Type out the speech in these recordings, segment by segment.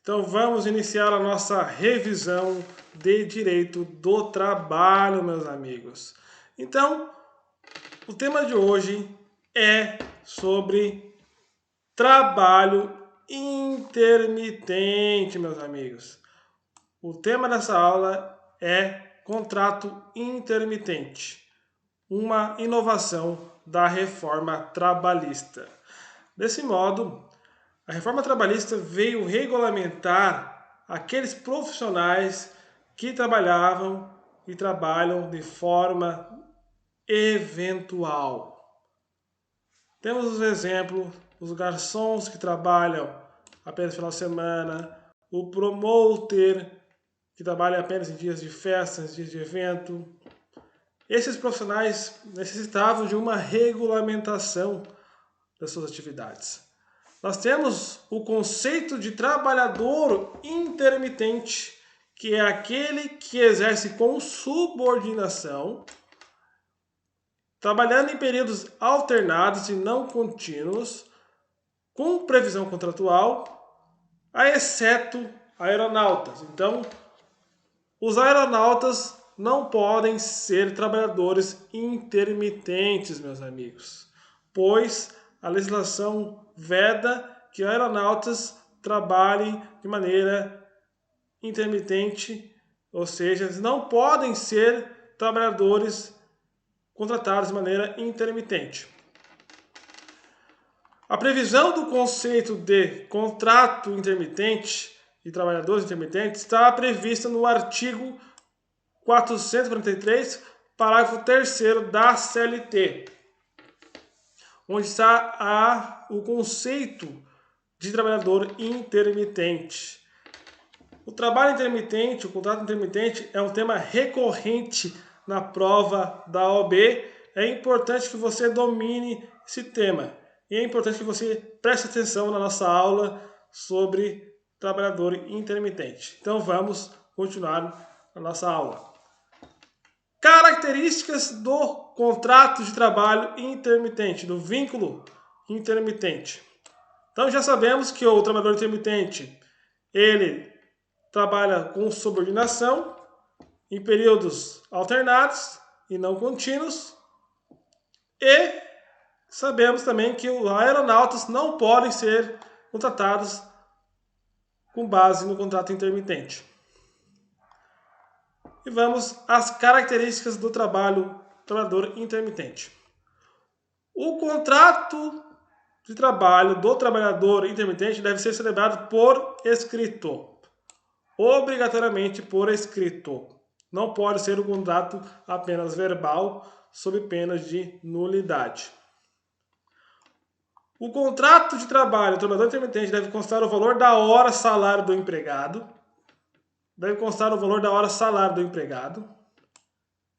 Então vamos iniciar a nossa revisão de direito do trabalho, meus amigos. Então, o tema de hoje é sobre trabalho intermitente, meus amigos. O tema dessa aula é contrato intermitente, uma inovação da reforma trabalhista. Desse modo, a reforma trabalhista veio regulamentar aqueles profissionais que trabalhavam e trabalham de forma eventual. Temos os exemplos, os garçons que trabalham apenas no final de semana, o promoter que trabalha apenas em dias de festa, em dias de evento. Esses profissionais necessitavam de uma regulamentação das suas atividades. Nós temos o conceito de trabalhador intermitente, que é aquele que exerce com subordinação, trabalhando em períodos alternados e não contínuos, com previsão contratual, exceto aeronautas. Então, os aeronautas não podem ser trabalhadores intermitentes, meus amigos, pois a legislação veda que aeronautas trabalhem de maneira intermitente, ou seja, eles não podem ser trabalhadores contratados de maneira intermitente. A previsão do conceito de contrato intermitente e trabalhadores intermitentes está prevista no artigo 443, parágrafo 3º da CLT, onde está o conceito de trabalhador intermitente. O trabalho intermitente, o contrato intermitente, é um tema recorrente na prova da OAB. É importante que você domine esse tema. E é importante que você preste atenção na nossa aula sobre trabalhador intermitente. Então vamos continuar a nossa aula. Características do contrato de trabalho intermitente, do vínculo intermitente. Então já sabemos que o trabalhador intermitente, ele trabalha com subordinação em períodos alternados e não contínuos. E sabemos também que os aeronautas não podem ser contratados com base no contrato intermitente. E vamos às características do trabalhador intermitente. O contrato de trabalho do trabalhador intermitente deve ser celebrado por escrito. Obrigatoriamente por escrito. Não pode ser um contrato apenas verbal, sob pena de nulidade. O contrato de trabalho do trabalhador intermitente deve constar o valor da hora salário do empregado.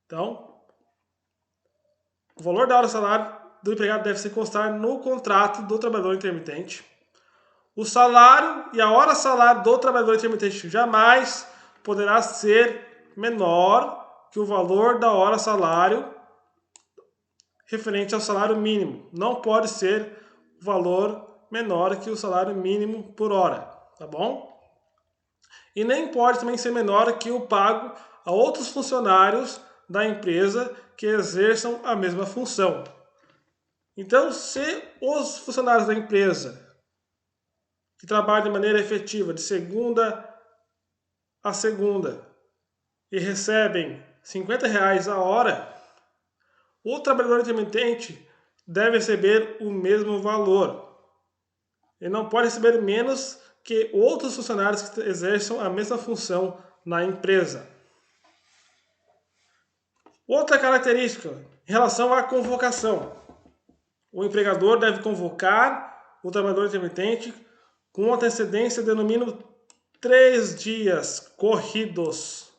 Então, o valor da hora salário do empregado deve constar no contrato do trabalhador intermitente. O salário e a hora salário do trabalhador intermitente jamais poderá ser menor que o valor da hora salário referente ao salário mínimo. Não pode ser valor menor que o salário mínimo por hora, tá bom? E nem pode também ser menor que o pago a outros funcionários da empresa que exerçam a mesma função. Então, se os funcionários da empresa que trabalham de maneira efetiva de segunda a segunda e recebem R$50 a hora, o trabalhador intermitente deve receber o mesmo valor. Ele não pode receber menos que outros funcionários que exerçam a mesma função na empresa. Outra característica em relação à convocação. O empregador deve convocar o trabalhador intermitente com antecedência de no mínimo 3 dias corridos.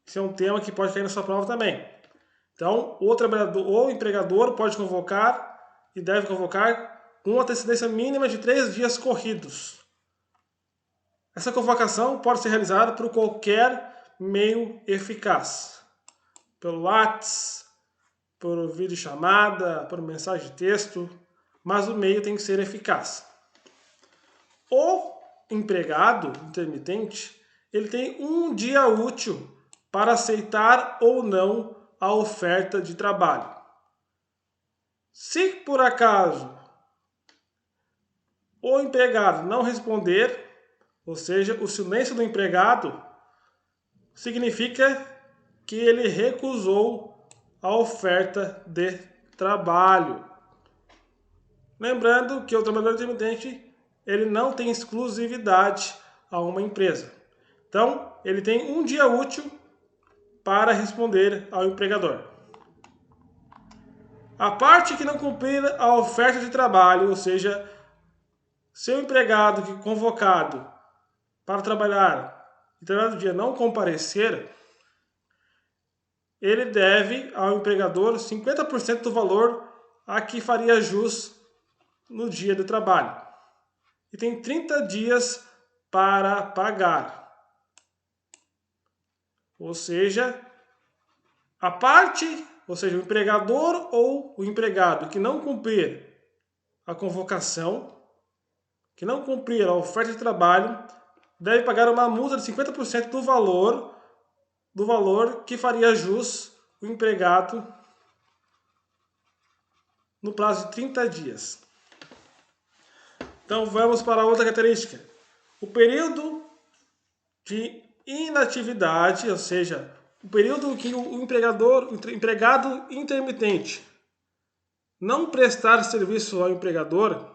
Esse é um tema que pode cair na sua prova também. Então, o empregador pode convocar e deve convocar com antecedência mínima de 3 dias corridos. Essa convocação pode ser realizada por qualquer meio eficaz. Pelo WhatsApp, por videochamada, por mensagem de texto, mas o meio tem que ser eficaz. O empregado intermitente, ele tem um dia útil para aceitar ou não a oferta de trabalho. Se por acaso o empregado não responder, ou seja, o silêncio do empregado, significa que ele recusou a oferta de trabalho. Lembrando que o trabalhador intermitente ele não tem exclusividade a uma empresa. Então, ele tem um dia útil para responder ao empregador. A parte que não cumprir a oferta de trabalho, ou seja, seu empregado que convocado para trabalhar em determinado dia não comparecer, ele deve ao empregador 50% do valor a que faria jus no dia do trabalho. E tem 30 dias para pagar. Ou seja, a parte, ou seja, o empregador ou o empregado que não cumprir a convocação, que não cumprir a oferta de trabalho, deve pagar uma multa de 50% do valor que faria jus o empregado no prazo de 30 dias. Então vamos para outra característica. O período de inatividade, ou seja, o período que o empregado intermitente não prestar serviço ao empregador,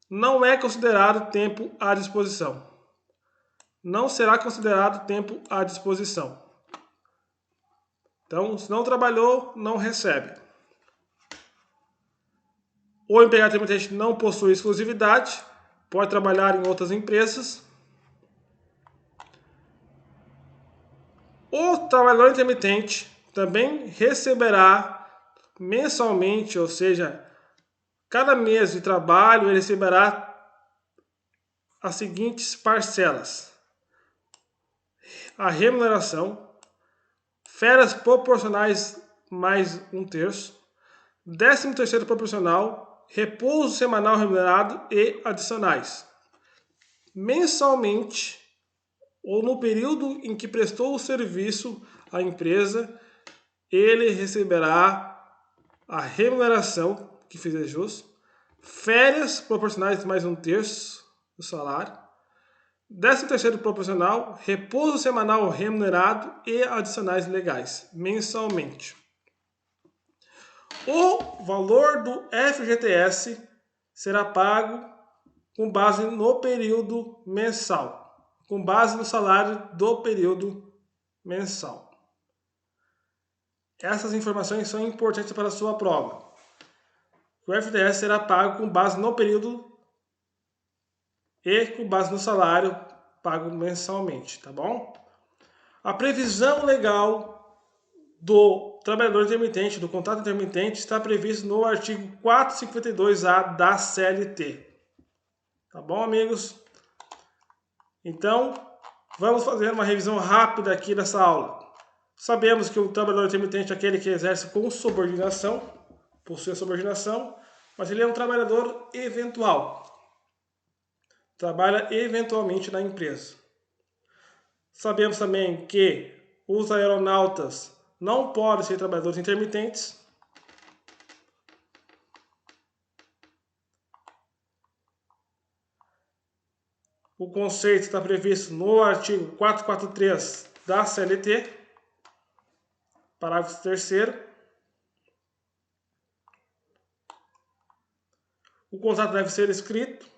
não é considerado tempo à disposição. Não será considerado tempo à disposição. Então, se não trabalhou, não recebe. O empregado intermitente não possui exclusividade, pode trabalhar em outras empresas. O trabalhador intermitente também receberá mensalmente, ou seja, cada mês de trabalho ele receberá as seguintes parcelas: a remuneração, férias proporcionais mais 1/3, 13º proporcional, repouso semanal remunerado e adicionais. Mensalmente, ou no período em que prestou o serviço à empresa, ele receberá a remuneração que fizer jus, férias proporcionais mais 1/3 do salário, 13º proporcional, repouso semanal remunerado e adicionais legais, mensalmente. O valor do FGTS será pago com base no período mensal, com base no salário do período mensal. Essas informações são importantes para a sua prova. O FGTS será pago com base no período e com base no salário pago mensalmente, tá bom? A previsão legal do trabalhador intermitente, do contrato intermitente, está previsto no artigo 452-A da CLT. Tá bom, amigos? Então, vamos fazer uma revisão rápida aqui dessa aula. Sabemos que o trabalhador intermitente é aquele que exerce com subordinação, possui a subordinação, mas ele é um trabalhador eventual. Trabalha eventualmente na empresa. Sabemos também que os aeronautas não podem ser trabalhadores intermitentes. O conceito está previsto no artigo 443 da CLT, parágrafo 3º. O contrato deve ser escrito.